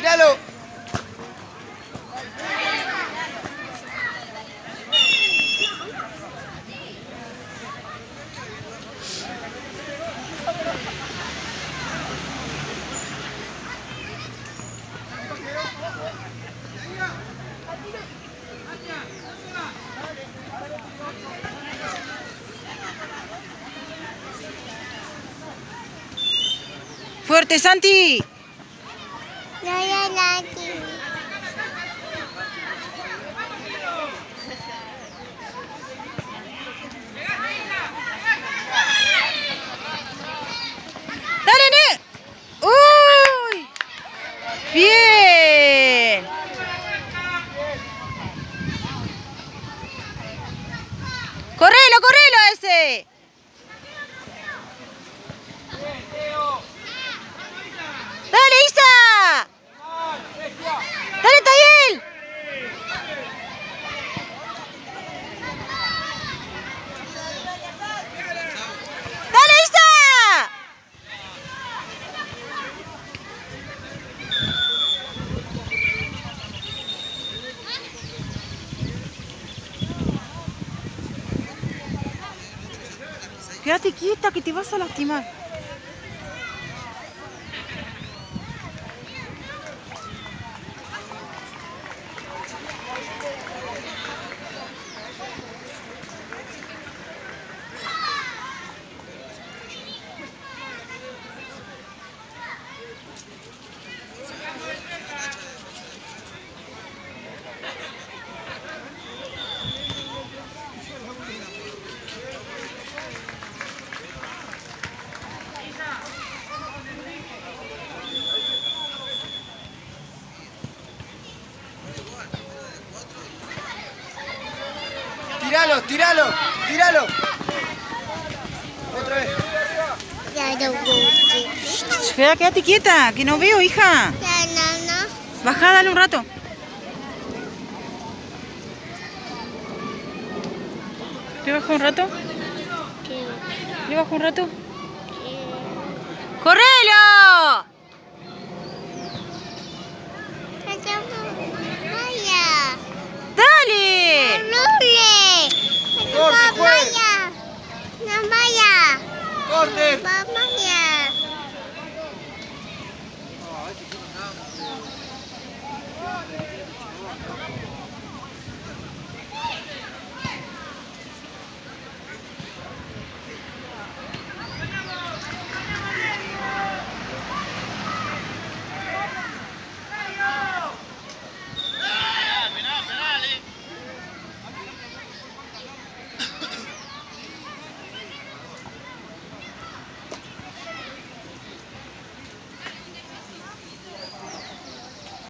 ¡Tíralo! ¡Fuerte, Santi! ¡Dale, Ne! ¡Uy! ¡Bien! ¡Correlo, correlo ese! ¡Dale, Isa! ¡Dale, Tayel! ¡Dale, Isa! Quédate quieta que te vas a lastimar. ¡Tíralo, tíralo, tíralo! Otra vez. Espera, quédate quieta, que no veo, hija. Baja, dale un rato. ¿Le bajo un rato? ¿Le bajo un rato? ¡Correlo! ¡Dale! ¡Corte, juez! ¡Corte!